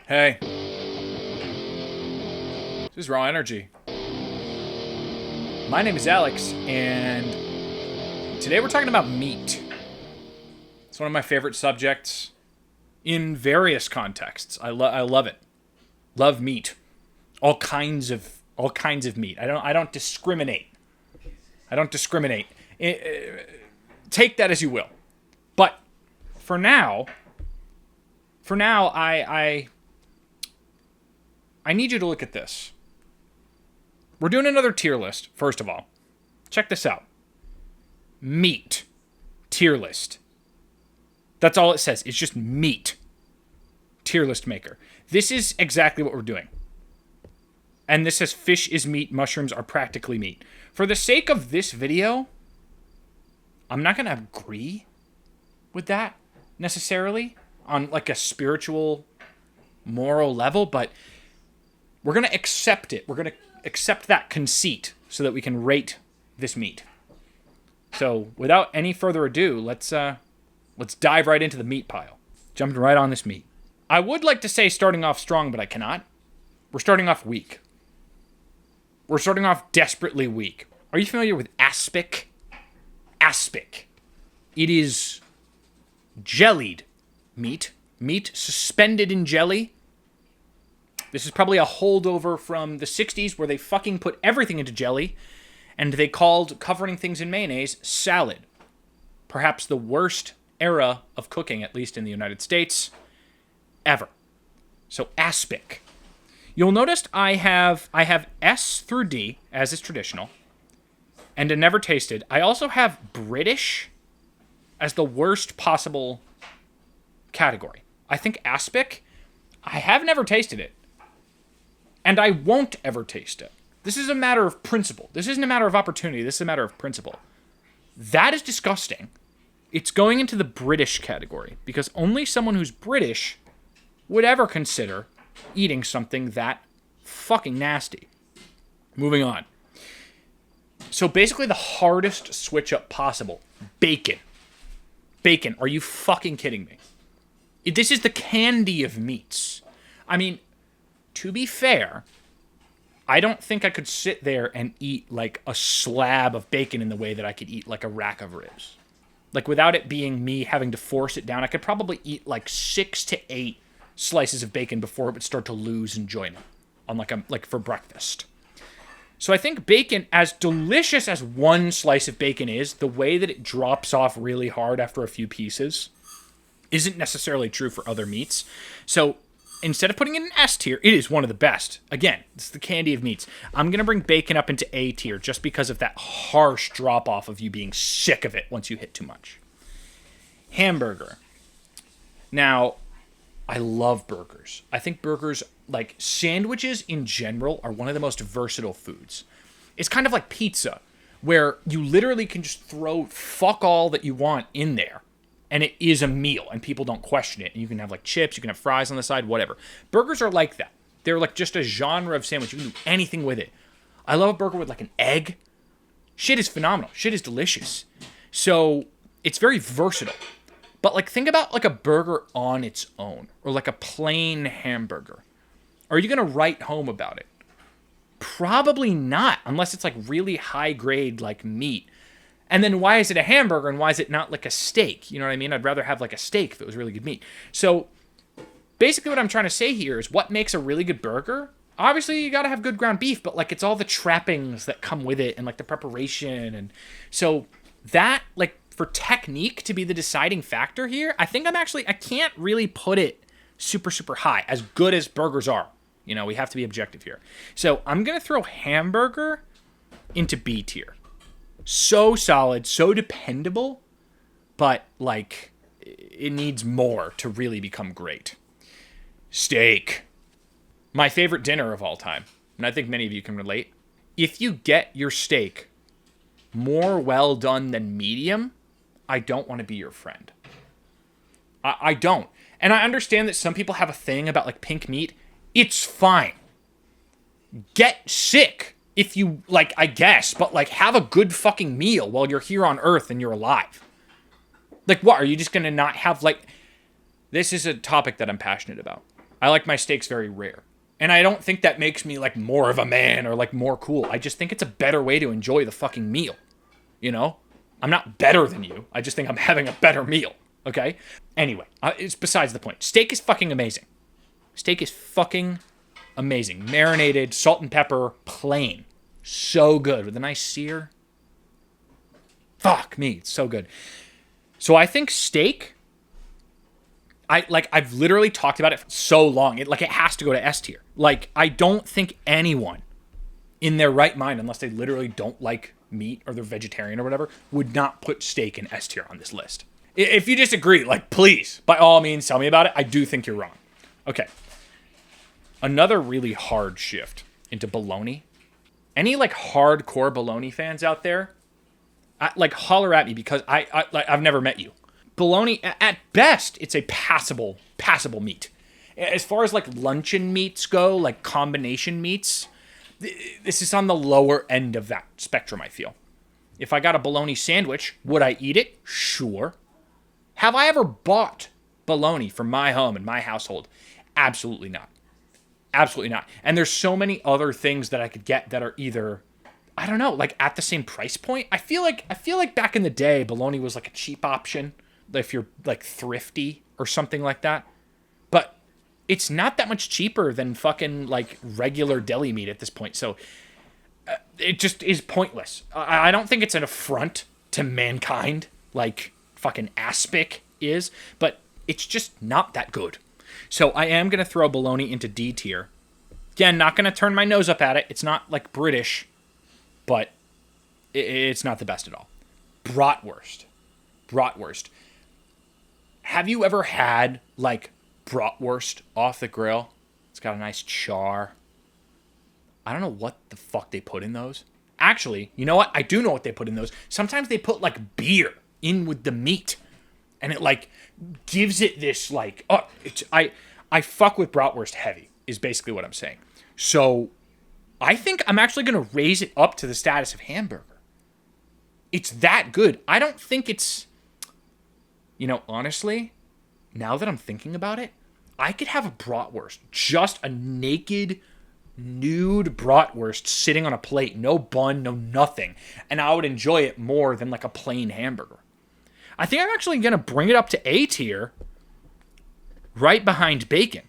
Hey, this is Raw Energy. My name is Alex, and today we're talking about meat. It's one of my favorite subjects in various contexts. I love it. Love meat. All kinds of meat. I don't discriminate. Take that as you will. But for now, I need you to look at this. We're doing another tier list, first of all. Check this out. Meat. Tier list. That's all it says. It's just meat. Tier list maker. This is exactly what we're doing. And this says fish is meat, mushrooms are practically meat. For the sake of this video, I'm not going to agree with that necessarily on like a spiritual, moral level, but we're going to accept it. We're going to accept that conceit so that we can rate this meat. So without any further ado, let's dive right into the meat pile. Jumping right on this meat. I would like to say starting off strong, but I cannot. We're starting off weak. We're starting off desperately weak. Are you familiar with aspic? Aspic. It is jellied meat. Meat suspended in jelly. This is probably a holdover from the 60s where they fucking put everything into jelly and they called covering things in mayonnaise salad. Perhaps the worst era of cooking, at least in the United States, ever. So aspic. You'll notice I have S through D, as is traditional, and a never tasted. I also have British as the worst possible category. I think aspic, I have never tasted it. And I won't ever taste it. This is a matter of principle. This isn't a matter of opportunity. This is a matter of principle. That is disgusting. It's going into the British category because only someone who's British would ever consider eating something that fucking nasty. Moving on. So basically the hardest switch up possible. Bacon. Bacon. Are you fucking kidding me? This is the candy of meats. I mean, to be fair, I don't think I could sit there and eat like a slab of bacon in the way that I could eat like a rack of ribs. Like without it being me having to force it down, I could probably eat like 6 to 8 slices of bacon before it would start to lose enjoyment on like for breakfast. So I think bacon, as delicious as one slice of bacon is, the way that it drops off really hard after a few pieces isn't necessarily true for other meats. So instead of putting it in S tier, it is one of the best. Again, it's the candy of meats. I'm going to bring bacon up into A tier just because of that harsh drop-off of you being sick of it once you hit too much. Hamburger. Now, I love burgers. I think burgers, like sandwiches in general, are one of the most versatile foods. It's kind of like pizza, where you literally can just throw fuck all that you want in there. And it is a meal, and people don't question it. And you can have like chips, you can have fries on the side, whatever. Burgers are like that. They're like just a genre of sandwich. You can do anything with it. I love a burger with like an egg. Shit is phenomenal. Shit is delicious. So it's very versatile. But like think about like a burger on its own, or like a plain hamburger. Are you going to write home about it? Probably not, unless it's like really high grade like meat. And then why is it a hamburger and why is it not like a steak? You know what I mean? I'd rather have like a steak if it was really good meat. So basically what I'm trying to say here is what makes a really good burger? Obviously you got to have good ground beef, but like it's all the trappings that come with it and like the preparation. And so that like for technique to be the deciding factor here, I think I can't really put it super, super high, as good as burgers are. You know, we have to be objective here. So I'm going to throw hamburger into B tier. So solid, so dependable, but like it needs more to really become great. Steak. My favorite dinner of all time, and I think many of you can relate. If you get your steak more well done than medium, I don't want to be your friend. I don't. And I understand that some people have a thing about like pink meat. It's fine. Get sick. If you, like, I guess, but, like, have a good fucking meal while you're here on Earth and you're alive. Like, what? Are you just going to not have, like... This is a topic that I'm passionate about. I like my steaks very rare. And I don't think that makes me like more of a man or like more cool. I just think it's a better way to enjoy the fucking meal. You know? I'm not better than you. I just think I'm having a better meal. Okay? Anyway, it's besides the point. Steak is fucking amazing. Steak is fucking amazing. Marinated, salt and pepper, plain. So good. With a nice sear. Fuck me. It's so good. So I think steak, I've literally talked about it for so long. It has to go to S tier. Like, I don't think anyone in their right mind, unless they literally don't like meat or they're vegetarian or whatever, would not put steak in S tier on this list. If you disagree, like, please, by all means, tell me about it. I do think you're wrong. Okay. Another really hard shift into bologna. Any, like, hardcore bologna fans out there, holler at me because I've never met you. Bologna, at best, it's a passable meat. As far as, like, luncheon meats go, like, combination meats, this is on the lower end of that spectrum, I feel. If I got a bologna sandwich, would I eat it? Sure. Have I ever bought bologna for my home and my household? Absolutely not. Absolutely not. And there's so many other things that I could get that are either, I don't know, like at the same price point. I feel like back in the day, bologna was like a cheap option if you're like thrifty or something like that. But it's not that much cheaper than fucking like regular deli meat at this point. So it just is pointless. I don't think it's an affront to mankind like fucking aspic is, but it's just not that good. So I am going to throw bologna into D tier. Again, not going to turn my nose up at it. It's not like British, but it's not the best at all. Bratwurst. Have you ever had like bratwurst off the grill? It's got a nice char. I don't know what the fuck they put in those. Actually, you know what? I do know what they put in those. Sometimes they put like beer in with the meat, and it like gives it this like, oh, I fuck with bratwurst heavy is basically what I'm saying. So I think I'm actually going to raise it up to the status of hamburger. It's that good. I don't think it's, honestly, now that I'm thinking about it, I could have a bratwurst, just a naked, nude bratwurst sitting on a plate, no bun, no nothing, and I would enjoy it more than like a plain hamburger. I think I'm actually going to bring it up to A tier, right behind bacon.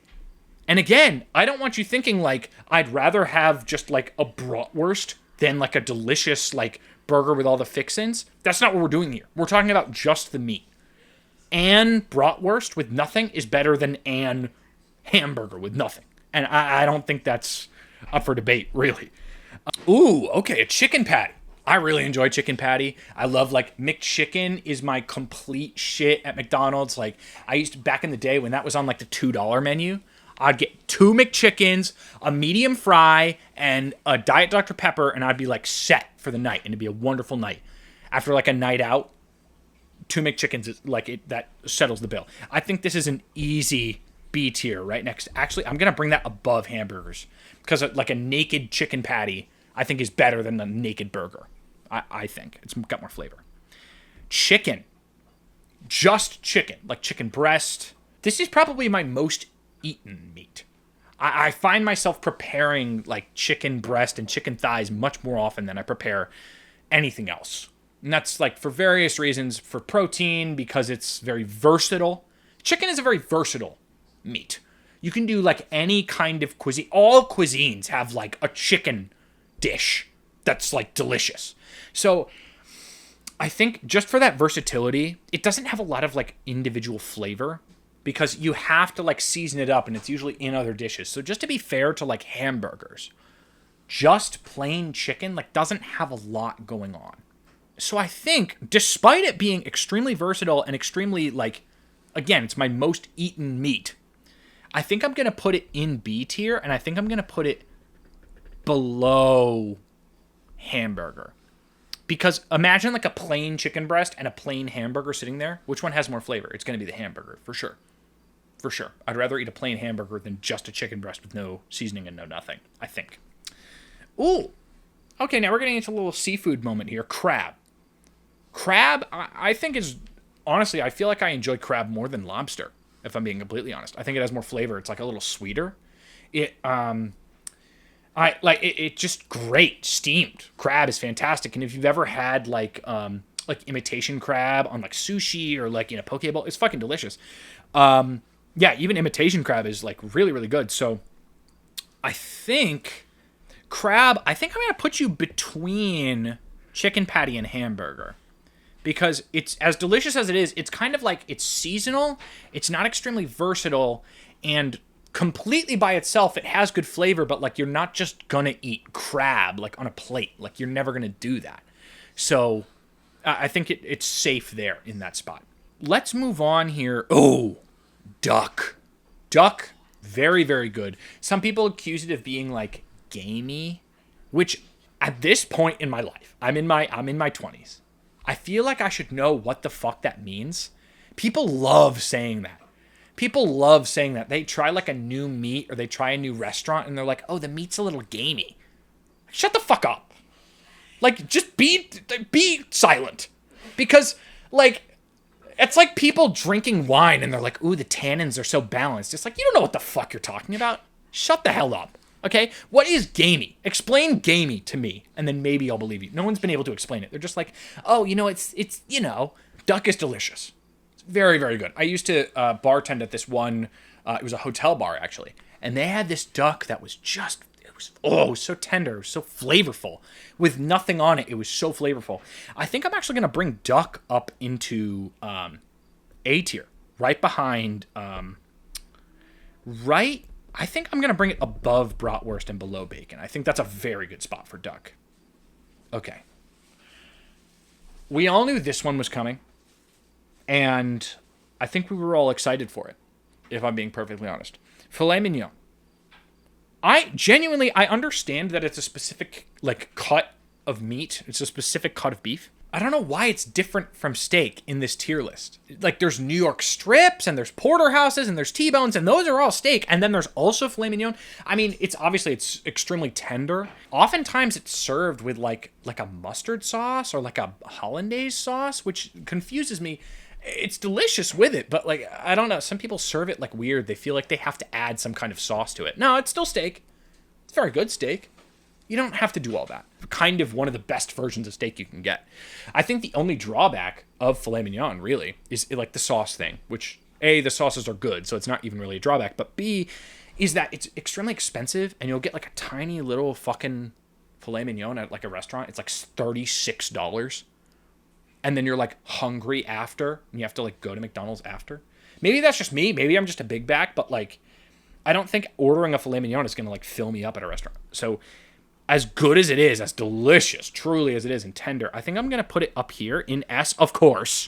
And again, I don't want you thinking like I'd rather have just like a bratwurst than like a delicious like burger with all the fixins. That's not what we're doing here. We're talking about just the meat. An bratwurst with nothing is better than an hamburger with nothing. And I don't think that's up for debate, really. Ooh, okay, a chicken patty. I really enjoy chicken patty. I love like McChicken is my complete shit at McDonald's. Like I used to, back in the day when that was on like the $2 menu, I'd get 2 McChickens, a medium fry, and a Diet Dr. Pepper, and I'd be like set for the night, and it'd be a wonderful night. After like a night out, 2 McChickens is like it, that settles the bill. I think this is an easy B tier right next. Actually, I'm gonna bring that above hamburgers because like a naked chicken patty, I think is better than a naked burger. I think it's got more flavor. Chicken, just chicken, like chicken breast. This is probably my most eaten meat. I find myself preparing like chicken breast and chicken thighs much more often than I prepare anything else. And that's like for various reasons. For protein, because it's very versatile. Chicken is a very versatile meat. You can do like any kind of cuisine. All cuisines have like a chicken dish that's like delicious. So I think just for that versatility, it doesn't have a lot of like individual flavor because you have to like season it up and it's usually in other dishes. So just to be fair to like hamburgers, just plain chicken like doesn't have a lot going on. So I think despite it being extremely versatile and extremely like, again, it's my most eaten meat, I think I'm going to put it in B tier and I think I'm going to put it below hamburger. Because imagine like a plain chicken breast and a plain hamburger sitting there. Which one has more flavor? It's going to be the hamburger, for sure. For sure. I'd rather eat a plain hamburger than just a chicken breast with no seasoning and no nothing, I think. Ooh. Okay, now we're getting into a little seafood moment here. Crab. Crab, I think is, honestly, I feel like I enjoy crab more than lobster if I'm being completely honest. I think it has more flavor. It's like a little sweeter. It's just great. Steamed crab is fantastic. And if you've ever had like imitation crab on like sushi or like in a poke bowl, it's fucking delicious. Yeah, even imitation crab is like really, really good. So I think I'm going to put you between chicken patty and hamburger. Because it's as delicious as it is, it's kind of like it's seasonal, it's not extremely versatile, and completely by itself, it has good flavor, but like you're not just gonna eat crab like on a plate. Like you're never gonna do that. So I think it's safe there in that spot. Let's move on here. Oh, duck. Duck, very, very good. Some people accuse it of being like gamey, which at this point in my life, I'm in my 20s. I feel like I should know what the fuck that means. People love saying that. They try like a new meat or they try a new restaurant and they're like, oh, the meat's a little gamey. Shut the fuck up. Like, just be silent. Because, like, it's like people drinking wine and they're like, ooh, the tannins are so balanced. It's like, you don't know what the fuck you're talking about. Shut the hell up. Okay, what is gamey? Explain gamey to me, and then maybe I'll believe you. No one's been able to explain it. They're just like, oh, it's duck is delicious. It's very, very good. I used to bartend at this one. It was a hotel bar actually, and they had this duck that was it was so tender, it was so flavorful, with nothing on it. It was so flavorful. I think I'm actually gonna bring duck up into A tier, right behind I think I'm going to bring it above bratwurst and below bacon. I think that's a very good spot for duck. Okay. We all knew this one was coming, and I think we were all excited for it, if I'm being perfectly honest. Filet mignon. I understand that it's a specific, like, cut of meat. It's a specific cut of beef. I don't know why it's different from steak in this tier list. Like, there's New York strips, and there's porterhouses, and there's T-bones, and those are all steak. And then there's also filet mignon. I mean, it's extremely tender. Oftentimes, it's served with, like a mustard sauce or, like, a hollandaise sauce, which confuses me. It's delicious with it, but, like, I don't know. Some people serve it, like, weird. They feel like they have to add some kind of sauce to it. No, it's still steak. It's very good steak. You don't have to do all that. Kind of one of the best versions of steak you can get. I think the only drawback of filet mignon, really, is like the sauce thing, which, A, the sauces are good, so it's not even really a drawback, but B, is that it's extremely expensive, and you'll get like a tiny little fucking filet mignon at like a restaurant. It's like $36. And then you're like hungry after, and you have to like go to McDonald's after. Maybe that's just me. Maybe I'm just a big back, but like, I don't think ordering a filet mignon is going to like fill me up at a restaurant. So, as good as it is, as delicious, truly as it is, and tender, I think I'm going to put it up here in S, of course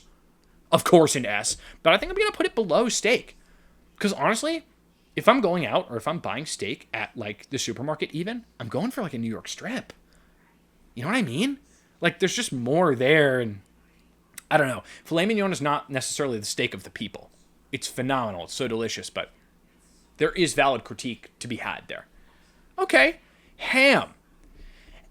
in S, but I think I'm going to put it below steak. Because honestly, if I'm going out or if I'm buying steak at like the supermarket even, I'm going for like a New York strip. You know what I mean? Like there's just more there, and I don't know. Filet mignon is not necessarily the steak of the people. It's phenomenal. It's so delicious, but there is valid critique to be had there. Okay, ham.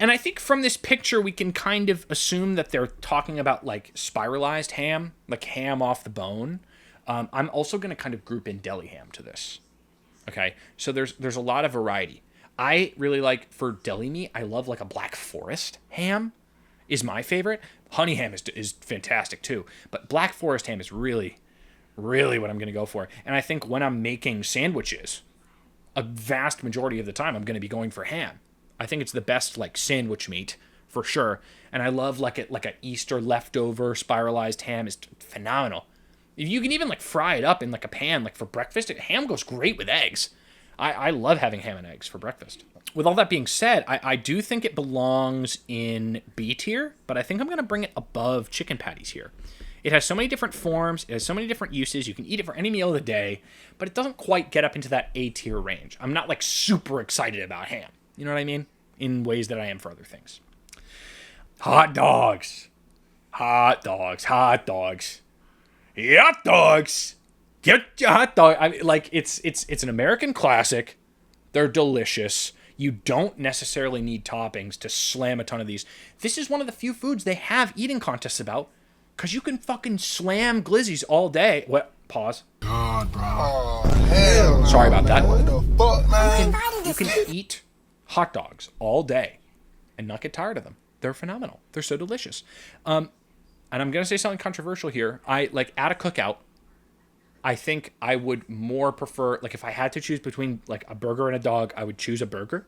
And I think from this picture, we can kind of assume that they're talking about like spiralized ham, like ham off the bone. I'm also going to kind of group in deli ham to this. Okay, so there's a lot of variety. I really like, for deli meat, I love like a Black Forest ham is my favorite. Honey ham is fantastic too. But Black Forest ham is really, really what I'm going to go for. And I think when I'm making sandwiches, a vast majority of the time, I'm going to be going for ham. I think it's the best like sandwich meat for sure, and I love like a Easter leftover spiralized ham is phenomenal. You can even like fry it up in like a pan like for breakfast. Ham goes great with eggs. I love having ham and eggs for breakfast. With all that being said, I do think it belongs in B tier, but I think I'm going to bring it above chicken patties here. It has so many different forms. It has so many different uses. You can eat it for any meal of the day, but it doesn't quite get up into that A tier range. I'm not like super excited about ham. You know what I mean? In ways that I am for other things. Hot dogs. Hot dogs. Hot dogs. Hot dogs. Get your hot dog. I mean, like, it's an American classic. They're delicious. You don't necessarily need toppings to slam a ton of these. This is one of the few foods they have eating contests about, because you can fucking slam glizzies all day. What? Pause. God, bro. Oh, hell no. Sorry about that. What the fuck, man? You can eat hot dogs all day and not get tired of them. They're phenomenal. They're so delicious. And I'm going to say something controversial here. I like at a cookout, I think I would more prefer, like if I had to choose between like a burger and a dog, I would choose a burger.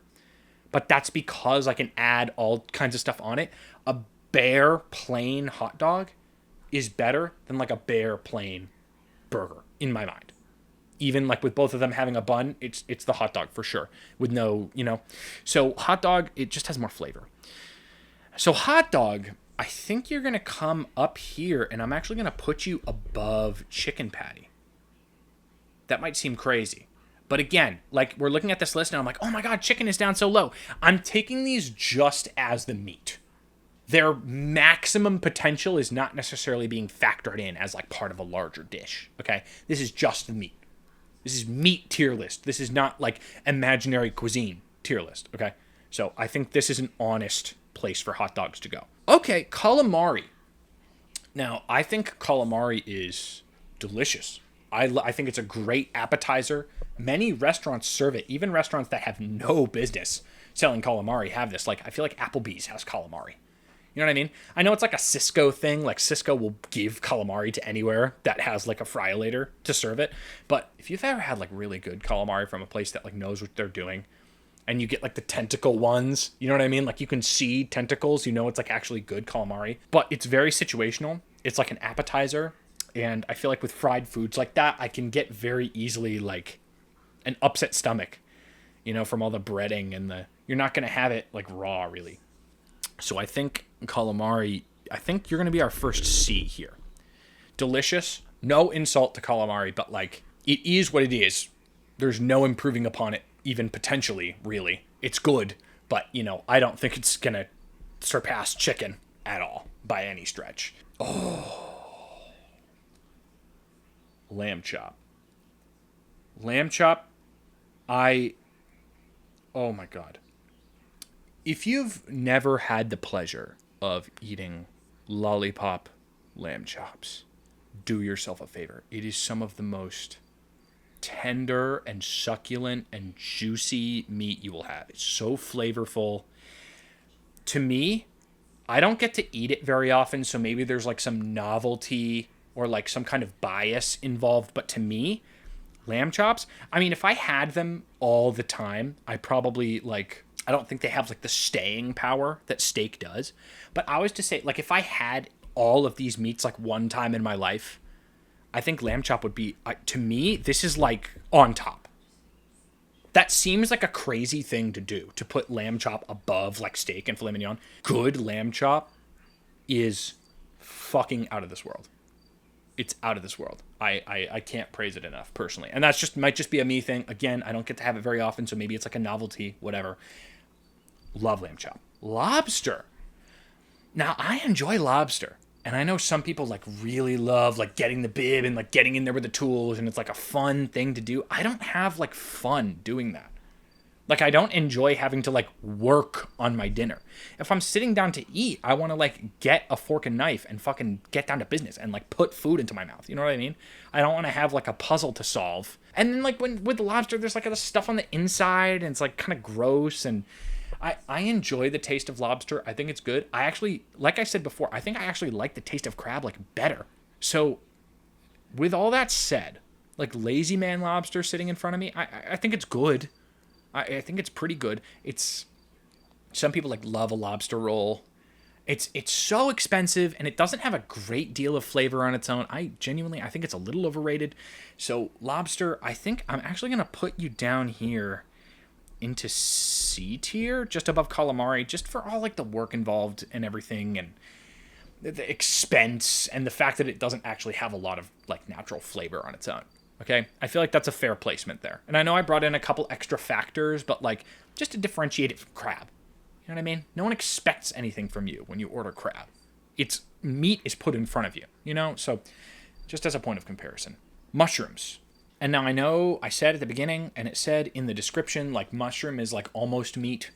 But that's because I can add all kinds of stuff on it. A bare plain hot dog is better than like a bare plain burger in my mind. Even like with both of them having a bun, it's the hot dog for sure. With no, So hot dog, it just has more flavor. So hot dog, I think you're going to come up here and I'm actually going to put you above chicken patty. That might seem crazy. But again, like we're looking at this list and I'm like, oh my God, chicken is down so low. I'm taking these just as the meat. Their maximum potential is not necessarily being factored in as like part of a larger dish. Okay. This is just the meat. This is meat tier list. This is not like imaginary cuisine tier list. Okay. So I think this is an honest place for hot dogs to go. Okay. Calamari. Now I think calamari is delicious. I think it's a great appetizer. Many restaurants serve it. Even restaurants that have no business selling calamari have this. Like, I feel like Applebee's has calamari. You know what I mean? I know it's like a Cisco thing. Like, Cisco will give calamari to anywhere that has, like, a fry-later to serve it. But if you've ever had, like, really good calamari from a place that, like, knows what they're doing, and you get, like, the tentacle ones, you know what I mean? Like, you can see tentacles. You know it's, like, actually good calamari. But it's very situational. It's like an appetizer. And I feel like with fried foods like that, I can get very easily like an upset stomach, from all the breading and you're not going to have it like raw really. So I think calamari, I think you're going to be our first C here. Delicious. No insult to calamari, but like it is what it is. There's no improving upon it, even potentially, really. It's good, but I don't think it's going to surpass chicken at all by any stretch. Oh. Lamb chop. Oh my God. If you've never had the pleasure of eating lollipop lamb chops, do yourself a favor. It is some of the most tender and succulent and juicy meat you will have. It's so flavorful. To me, I don't get to eat it very often, so maybe there's like some novelty or like some kind of bias involved. But to me, lamb chops, I mean, if I had them all the time, I probably I don't think they have like the staying power that steak does. But I was to say, like, if I had all of these meats like one time in my life, I think lamb chop would be, to me, this is like on top. That seems like a crazy thing to do, to put lamb chop above like steak and filet mignon. Good lamb chop is fucking out of this world. It's out of this world. I can't praise it enough personally. And that's might just be a me thing. Again, I don't get to have it very often, so maybe it's like a novelty, whatever. Love lamb chop. Lobster. Now, I enjoy lobster. And I know some people like really love like getting the bib and like getting in there with the tools and it's like a fun thing to do. I don't have like fun doing that. Like, I don't enjoy having to like work on my dinner. If I'm sitting down to eat, I want to like get a fork and knife and fucking get down to business and like put food into my mouth. You know what I mean? I don't want to have like a puzzle to solve. And then like with the lobster, there's like the stuff on the inside and it's like kind of gross. And I enjoy the taste of lobster. I think it's good. I actually, like I said before, I think I actually like the taste of crab like better. So with all that said, like lazy man lobster sitting in front of me, I think it's good. I think it's pretty good. It's, some people like love a lobster roll. It's so expensive and it doesn't have a great deal of flavor on its own. I think it's a little overrated. So lobster, I think I'm actually going to put you down here into C tier, just above calamari, just for all like the work involved and everything and the expense and the fact that it doesn't actually have a lot of like natural flavor on its own. Okay, I feel like that's a fair placement there. And I know I brought in a couple extra factors, but like just to differentiate it from crab. You know what I mean? No one expects anything from you when you order crab. It's meat is put in front of you, So just as a point of comparison. Mushrooms. And now I know I said at the beginning and it said in the description, like mushroom is like almost meat.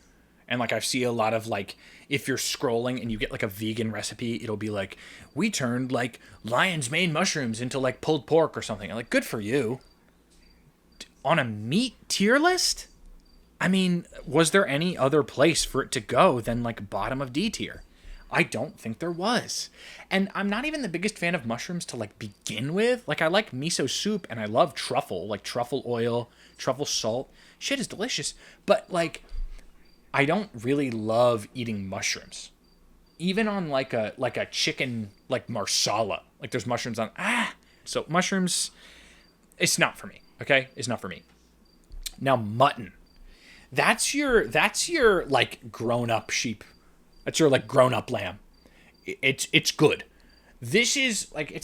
And like I see a lot of like, if you're scrolling and you get like a vegan recipe, it'll be like, we turned like lion's mane mushrooms into like pulled pork or something. I'm like, good for you. on a meat tier list, I mean, was there any other place for it to go than like bottom of D tier? I don't think there was. And I'm not even the biggest fan of mushrooms to like begin with. Like I like miso soup and I love truffle, like truffle oil, truffle salt. Shit is delicious. But like I don't really love eating mushrooms. Even on like a chicken like marsala. Like there's mushrooms on so mushrooms, it's not for me. Okay? It's not for me. Now mutton. That's your like grown up sheep. That's your like grown up lamb. It's good. This is like it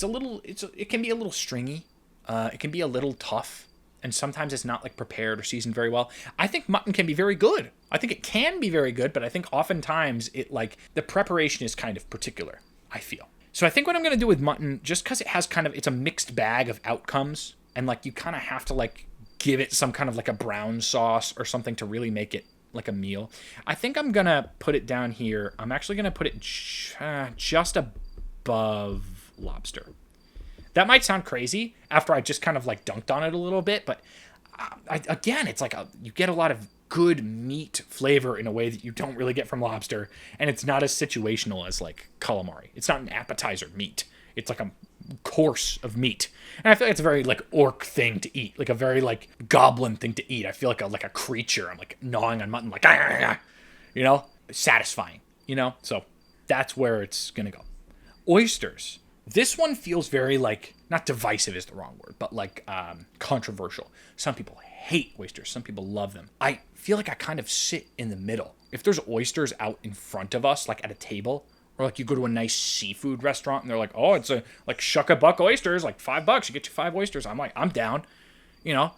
can be a little stringy. It can be a little tough, and sometimes it's not like prepared or seasoned very well. I think mutton can be very good. I think it can be very good, but I think oftentimes it like the preparation is kind of particular, I feel. So I think what I'm gonna do with mutton, just because it has it's a mixed bag of outcomes, and like you kind of have to like give it some kind of like a brown sauce or something to really make it like a meal. I think I'm gonna put it down here. I'm actually gonna put it just above lobster. That might sound crazy after I just kind of like dunked on it a little bit, but again, it's like you get a lot of good meat flavor in a way that you don't really get from lobster, and it's not as situational as like calamari. It's not an appetizer meat. It's like a course of meat. And I feel like it's a very like orc thing to eat, like a very like goblin thing to eat. I feel like a creature. I'm like gnawing on mutton, like you know, satisfying, you know. So that's where it's gonna go. Oysters. This one feels very like not divisive is the wrong word, but like controversial. Some people hate oysters. Some people love them. I feel like I kind of sit in the middle. If there's oysters out in front of us, like at a table. Or like you go to a nice seafood restaurant and they're like, oh, it's a like shuck-a-buck oysters, like $5. You get you 5 oysters. I'm like, I'm down. You know,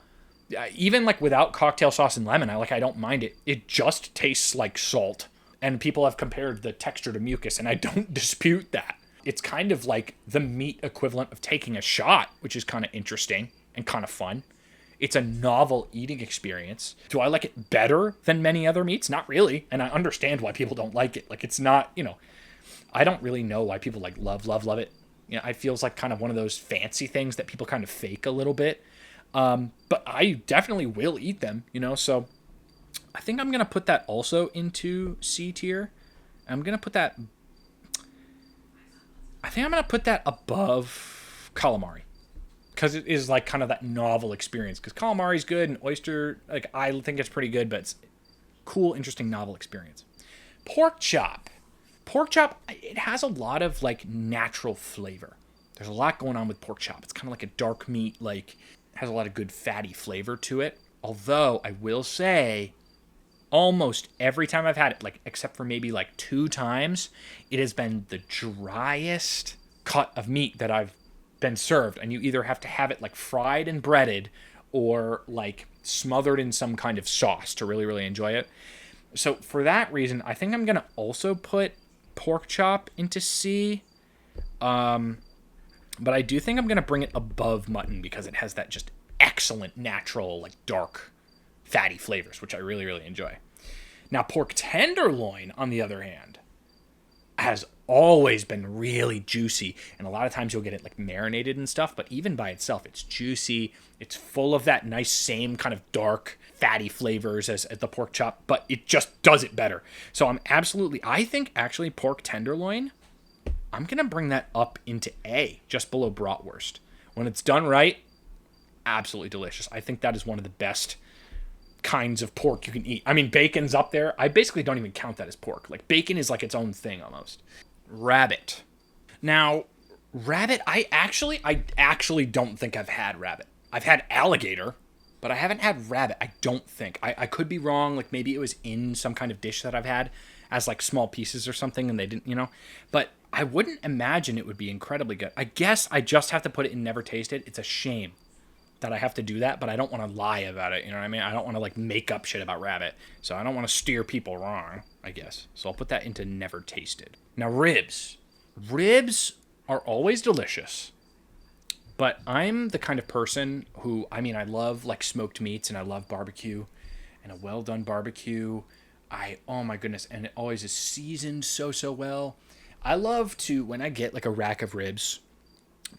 even like without cocktail sauce and lemon, I don't mind it. It just tastes like salt. And people have compared the texture to mucus, and I don't dispute that. It's kind of like the meat equivalent of taking a shot, which is kind of interesting and kind of fun. It's a novel eating experience. Do I like it better than many other meats? Not really. And I understand why people don't like it. Like it's not, you know, I don't really know why people like love it. You know, it feels like kind of one of those fancy things that people kind of fake a little bit. But I definitely will eat them, you know, so I think I'm going to put that also into C tier. I think I'm going to put that above calamari because it is like kind of that novel experience because calamari is good and oyster, like I think it's pretty good, but it's cool, interesting, novel experience. Pork chop, it has a lot of like natural flavor. There's a lot going on with pork chop. It's kind of like a dark meat, like has a lot of good fatty flavor to it. Although I will say almost every time I've had it, like except for maybe like 2 times, it has been the driest cut of meat that I've been served. And you either have to have it like fried and breaded or like smothered in some kind of sauce to really, really enjoy it. So for that reason, I think I'm going to also put pork chop into C. But I do think I'm going to bring it above mutton because it has that just excellent natural, like dark, fatty flavors, which I really, really enjoy. Now, pork tenderloin, on the other hand, has always been really juicy. And a lot of times you'll get it like marinated and stuff, but even by itself, it's juicy. It's full of that nice same kind of dark, fatty flavors as the pork chop, but it just does it better. So I think actually pork tenderloin, I'm going to bring that up into A, just below bratwurst. When it's done right, absolutely delicious. I think that is one of the best kinds of pork you can eat. I mean, bacon's up there. I basically don't even count that as pork. Like, bacon is like its own thing almost. Rabbit. Now, rabbit, I actually don't think I've had rabbit. I've had alligator, but I haven't had rabbit, I don't think. I could be wrong. Like, maybe it was in some kind of dish that I've had as, like, small pieces or something, and they didn't, you know. But I wouldn't imagine it would be incredibly good. I guess I just have to put it in never tasted. It's a shame that I have to do that, but I don't want to lie about it, you know what I mean? I don't want to, like, make up shit about rabbit, so I don't want to steer people wrong, I guess. So I'll put that into never tasted. Now, ribs. Ribs are always delicious, but I'm the kind of person who, I mean, I love, like, smoked meats, and I love barbecue, and a well-done barbecue, oh my goodness, and it always is seasoned so well. I love to, when I get, like, a rack of ribs,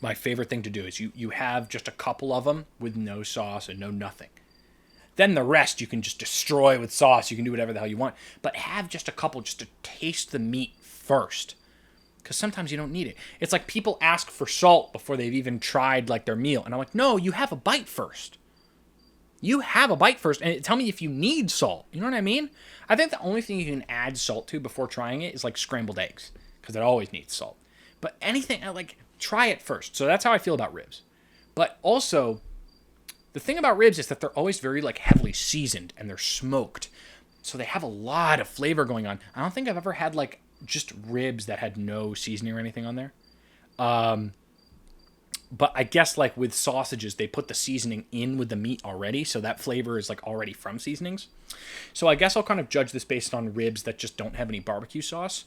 my favorite thing to do is you have just a couple of them with no sauce and no nothing. Then the rest you can just destroy with sauce. You can do whatever the hell you want. But have just a couple just to taste the meat first. Because sometimes you don't need it. It's like people ask for salt before they've even tried like their meal. And I'm like, no, you have a bite first. You have a bite first. And tell me if you need salt. You know what I mean? I think the only thing you can add salt to before trying it is like scrambled eggs. Because it always needs salt. But anything, like, try it first. So that's how I feel about ribs. But also, the thing about ribs is that they're always very like heavily seasoned and they're smoked. So they have a lot of flavor going on. I don't think I've ever had like just ribs that had no seasoning or anything on there. But I guess like with sausages, they put the seasoning in with the meat already. So that flavor is like already from seasonings. So I guess I'll kind of judge this based on ribs that just don't have any barbecue sauce.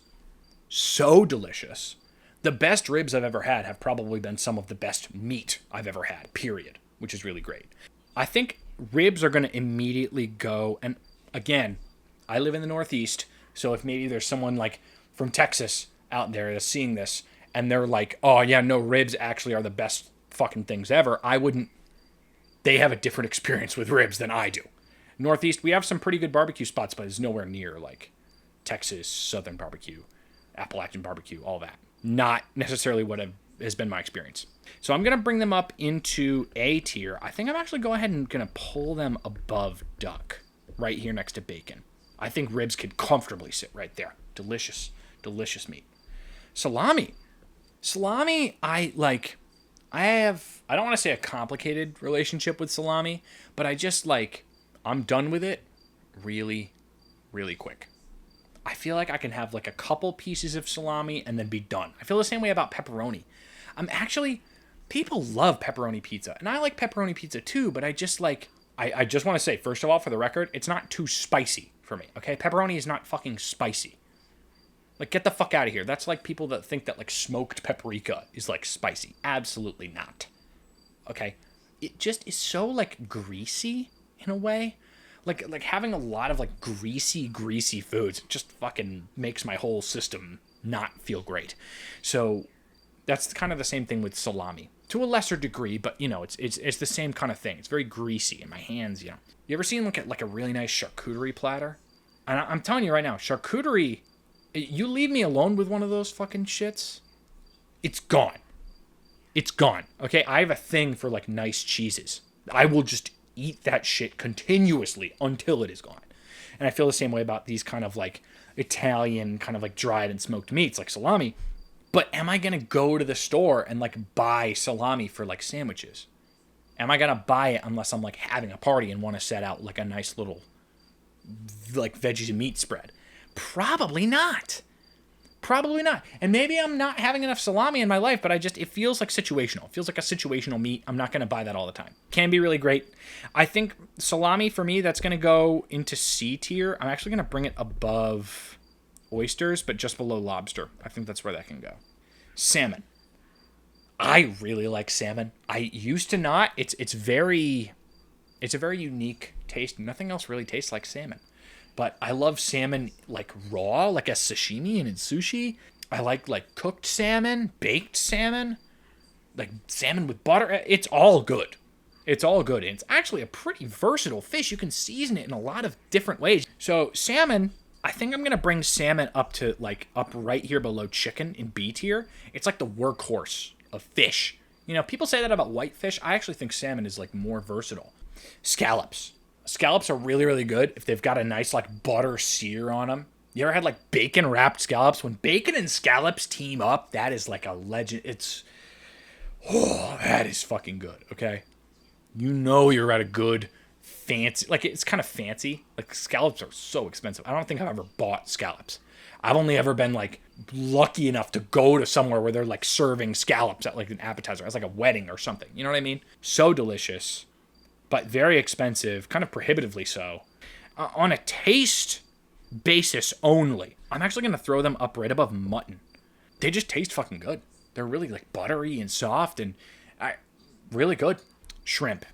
So delicious. The best ribs I've ever had have probably been some of the best meat I've ever had, period, which is really great. I think ribs are going to immediately go, and again, I live in the Northeast, so if maybe there's someone like from Texas out there that's seeing this, and they're like, oh yeah, no, ribs actually are the best fucking things ever, they have a different experience with ribs than I do. Northeast, we have some pretty good barbecue spots, but it's nowhere near like Texas, Southern barbecue, Appalachian barbecue, all that. Not necessarily what has been my experience. So I'm going to bring them up into A tier. I think I'm actually going ahead and going to pull them above duck, right here next to bacon. I think ribs could comfortably sit right there. Delicious, delicious meat. Salami. Salami, I don't want to say a complicated relationship with salami, but I'm done with it really, really quick. I feel like I can have like a couple pieces of salami and then be done. I feel the same way about pepperoni. People love pepperoni pizza, and I like pepperoni pizza too, but I just want to say, first of all, for the record, it's not too spicy for me, okay? Pepperoni is not fucking spicy. Like, get the fuck out of here. That's like people that think that like smoked paprika is like spicy. Absolutely not. Okay? It just is so like greasy in a way. Like having a lot of like greasy foods just fucking makes my whole system not feel great. So that's kind of the same thing with salami to a lesser degree, but you know, it's the same kind of thing. It's very greasy in my hands, you know. You ever seen like a really nice charcuterie platter? And I'm telling you right now, charcuterie, you leave me alone with one of those fucking shits, it's gone. It's gone. Okay, I have a thing for like nice cheeses. I will just eat that shit continuously until it is gone. And I feel the same way about these kind of like Italian kind of like dried and smoked meats like salami. But am I going to go to the store and like buy salami for like sandwiches? Am I going to buy it unless I'm like having a party and want to set out like a nice little like veggies and meat spread? Probably not. Probably not. And maybe I'm not having enough salami in my life, but it feels like situational. It feels like a situational meat. I'm not going to buy that all the time. Can be really great. I think salami for me, that's going to go into C tier. I'm actually going to bring it above oysters, but just below lobster. I think that's where that can go. Salmon. I really like salmon. I used to not. It's a very unique taste. Nothing else really tastes like salmon. But I love salmon like raw, like as sashimi and in sushi. I like cooked salmon, baked salmon, like salmon with butter. It's all good. It's all good. And it's actually a pretty versatile fish. You can season it in a lot of different ways. So salmon, I think I'm going to bring salmon up right here below chicken in B tier. It's like the workhorse of fish. You know, people say that about whitefish. I actually think salmon is like more versatile. Scallops. Scallops are really, really good if they've got a nice like butter sear on them. You ever had like bacon wrapped scallops? When bacon and scallops team up, that is like a legend. That is fucking good, okay? You know you're at a good fancy, like it's kind of fancy. Like scallops are so expensive. I don't think I've ever bought scallops. I've only ever been like lucky enough to go to somewhere where they're like serving scallops at like an appetizer. It's like a wedding or something. You know what I mean? So delicious. But very expensive, kind of prohibitively so. On a taste basis only, I'm actually going to throw them up right above mutton. They just taste fucking good. They're really like buttery and soft and really good. Shrimp.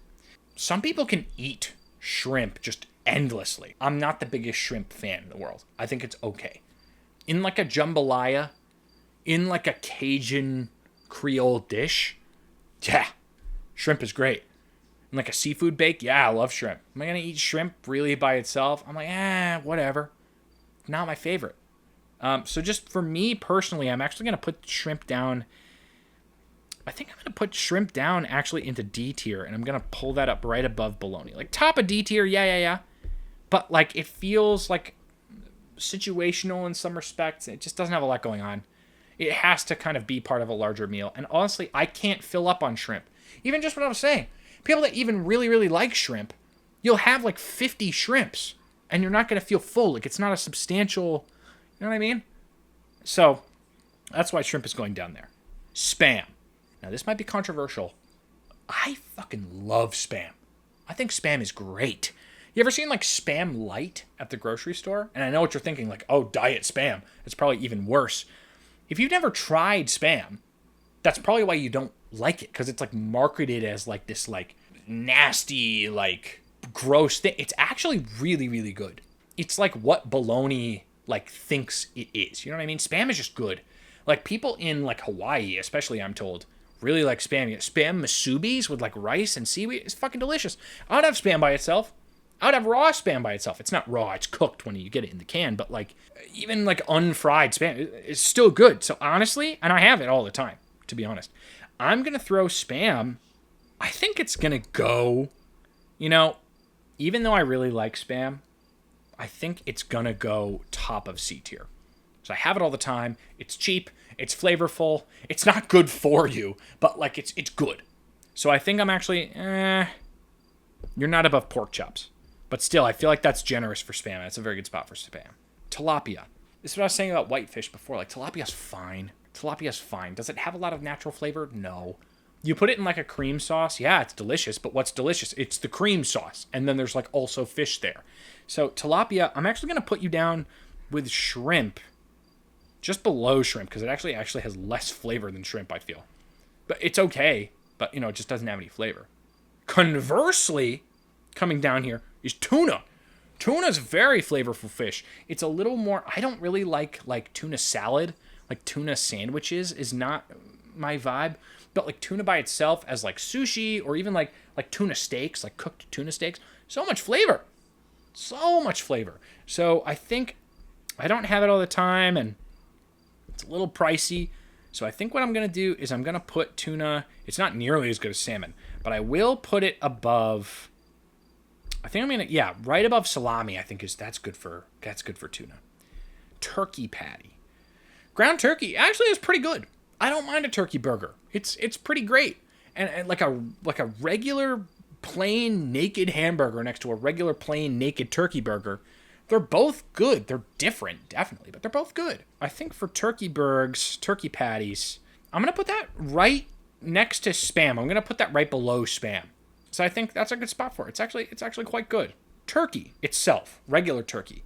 Some people can eat shrimp just endlessly. I'm not the biggest shrimp fan in the world. I think it's okay. In like a jambalaya, in like a Cajun Creole dish, yeah, shrimp is great. Like a seafood bake, yeah, I love shrimp. Am I gonna eat shrimp really by itself? I'm like, whatever. Not my favorite. So just for me personally, I'm actually gonna put shrimp down. I think I'm gonna put shrimp down actually into D tier, and I'm gonna pull that up right above bologna. Like top of D tier, yeah. But like it feels like situational in some respects. It just doesn't have a lot going on. It has to kind of be part of a larger meal. And honestly, I can't fill up on shrimp. Even just what I was saying. People that even really, really like shrimp, you'll have like 50 shrimps and you're not going to feel full. Like it's not a substantial, you know what I mean? So that's why shrimp is going down there. Spam. Now this might be controversial. I fucking love Spam. I think Spam is great. You ever seen like Spam Light at the grocery store? And I know what you're thinking, like, oh, diet Spam. It's probably even worse. If you've never tried Spam, that's probably why you don't like it, because it's like marketed as like this like nasty, like gross thing. It's actually really, really good. It's like what bologna like thinks it is. You know what I mean? Spam is just good. Like people in like Hawaii, especially, I'm told, really like Spam. You get Spam musubis with like rice and seaweed. It's fucking delicious. I would have Spam by itself. I would have raw Spam by itself. It's not raw, it's cooked when you get it in the can, but like even like unfried Spam is still good. So honestly, and I have it all the time, to be honest, I'm going to throw Spam. I think it's going to go, you know, even though I really like Spam, I think it's going to go top of C tier. So I have it all the time. It's cheap. It's flavorful. It's not good for you, but like it's good. So I think I'm actually, you're not above pork chops. But still, I feel like that's generous for Spam. That's a very good spot for Spam. Tilapia. This is what I was saying about whitefish before. Like, tilapia's fine. Tilapia's fine. Does it have a lot of natural flavor? No. You put it in like a cream sauce. Yeah, it's delicious. But what's delicious? It's the cream sauce. And then there's like also fish there. So tilapia, I'm actually going to put you down with shrimp. Just below shrimp. Because it actually has less flavor than shrimp, I feel. But it's okay. But, you know, it just doesn't have any flavor. Conversely, coming down here is tuna. Tuna's very flavorful fish. It's a little more, I don't really like tuna salad. Like tuna sandwiches is not my vibe. But like tuna by itself as like sushi or even like tuna steaks, like cooked tuna steaks, so much flavor. So much flavor. So I think I don't have it all the time and it's a little pricey. So I think what I'm going to do is I'm going to put tuna, it's not nearly as good as salmon, but I will put it above, I think I'm going to, right above salami, I think that's good for tuna. Turkey patty. Ground turkey actually is pretty good. I don't mind a turkey burger. It's pretty great. And like a regular plain naked hamburger next to a regular plain naked turkey burger, they're both good. They're different, definitely, but they're both good. I think for turkey burgers, turkey patties, I'm going to put that right next to Spam. I'm going to put that right below Spam. So I think that's a good spot for it. It's actually quite good. Turkey itself, regular turkey.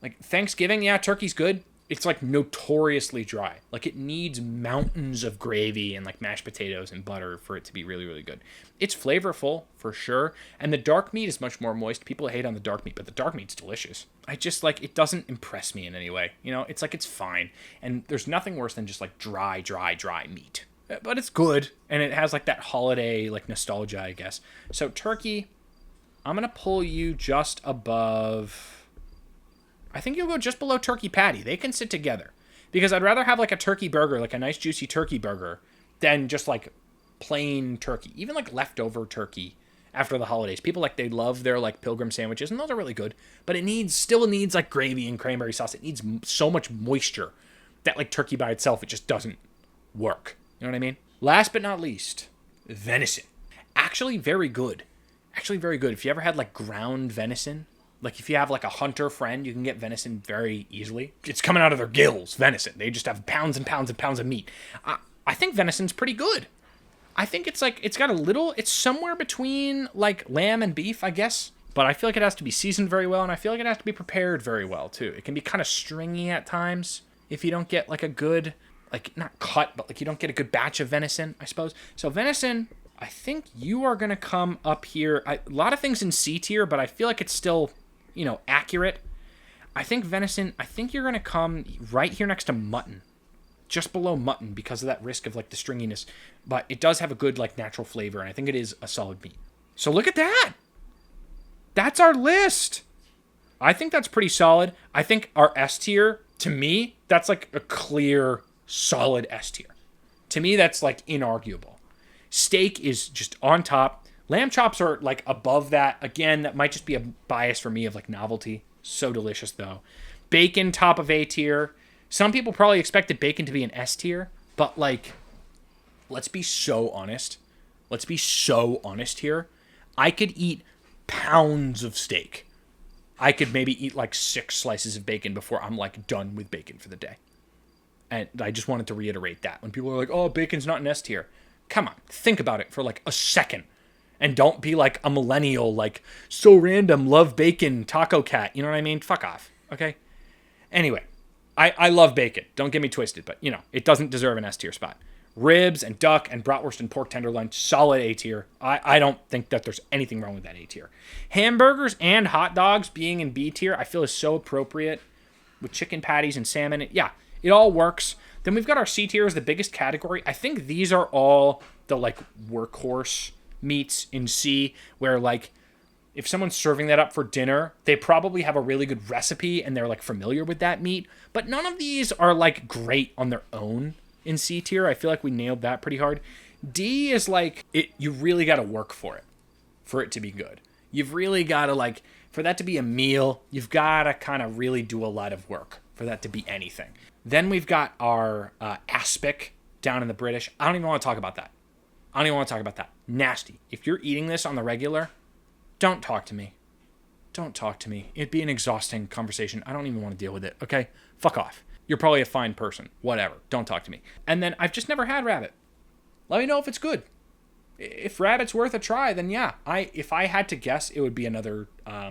Like Thanksgiving, yeah, turkey's good. It's like notoriously dry. Like it needs mountains of gravy and like mashed potatoes and butter for it to be really, really good. It's flavorful for sure. And the dark meat is much more moist. People hate on the dark meat, but the dark meat's delicious. I just like, it doesn't impress me in any way. You know, it's like, it's fine. And there's nothing worse than just like dry meat. But it's good. And it has like that holiday like nostalgia, I guess. So turkey, I'm going to pull you just above, I think you'll go just below turkey patty. They can sit together. Because I'd rather have like a turkey burger, like a nice juicy turkey burger, than just like plain turkey. Even like leftover turkey after the holidays. People like, they love their like pilgrim sandwiches, and those are really good. But it still needs like gravy and cranberry sauce. It needs so much moisture that like turkey by itself, it just doesn't work. You know what I mean? Last but not least, venison. Actually very good. Actually very good. If you ever had like ground venison, like if you have like a hunter friend, you can get venison very easily. It's coming out of their gills, venison. They just have pounds and pounds and pounds of meat. I think venison's pretty good. I think it's like, it's got a little, it's somewhere between like lamb and beef, I guess. But I feel like it has to be seasoned very well, and I feel like it has to be prepared very well too. It can be kind of stringy at times if you don't get like a good, like not cut, but like you don't get a good batch of venison, I suppose. So venison, I think you are going to come up here. A lot of things in C tier, but I feel like it's still, you know, accurate. I think venison, I think you're going to come right here next to mutton. Just below mutton because of that risk of like the stringiness. But it does have a good like natural flavor, and I think it is a solid meat. So look at that. That's our list. I think that's pretty solid. I think our S tier, to me, that's like a clear, solid S tier. To me, that's like inarguable. Steak is just on top. Lamb chops are like above that. Again, that might just be a bias for me of like novelty. So delicious though. Bacon, top of A tier. Some people probably expected bacon to be an S tier, but like, let's be so honest. Let's be so honest here. I could eat pounds of steak. I could maybe eat like 6 slices of bacon before I'm like done with bacon for the day. And I just wanted to reiterate that. When people are like, oh, bacon's not an S tier. Come on, think about it for like a second. And don't be like a millennial, like, so random, love bacon, taco cat. You know what I mean? Fuck off, okay? Anyway, I love bacon. Don't get me twisted, but, you know, it doesn't deserve an S tier spot. Ribs and duck and bratwurst and pork tenderloin, solid A tier. I don't think that there's anything wrong with that A tier. Hamburgers and hot dogs being in B tier, I feel is so appropriate with chicken patties and salmon. Yeah, it all works. Then we've got our C tier as the biggest category. I think these are all the like workhorse meats in C, where like if someone's serving that up for dinner, they probably have a really good recipe and they're like familiar with that meat. But none of these are like great on their own in C tier. I feel like we nailed that pretty hard. D is like it. You really got to work for it to be good. You've really got to like, for that to be a meal, you've got to kind of really do a lot of work for that to be anything. Then we've got our aspic down in the British. I don't even want to talk about that. Nasty. If you're eating this on the regular, don't talk to me. Don't talk to me. It'd be an exhausting conversation. I don't even want to deal with it, okay? Fuck off. You're probably a fine person. Whatever. Don't talk to me. And then I've just never had rabbit. Let me know if it's good. If rabbit's worth a try, then yeah. If I had to guess, it would be another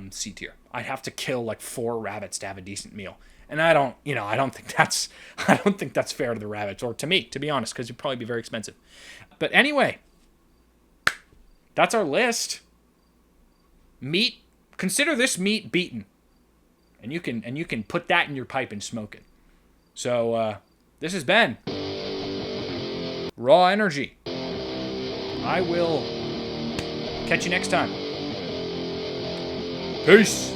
C tier. I'd have to kill like 4 rabbits to have a decent meal. And I don't think that's fair to the rabbits, or to me, to be honest, because it'd probably be very expensive. But anyway, that's our list. Meat. Consider this meat beaten, and you can put that in your pipe and smoke it. So this has been Raw Energy. I will catch you next time. Peace.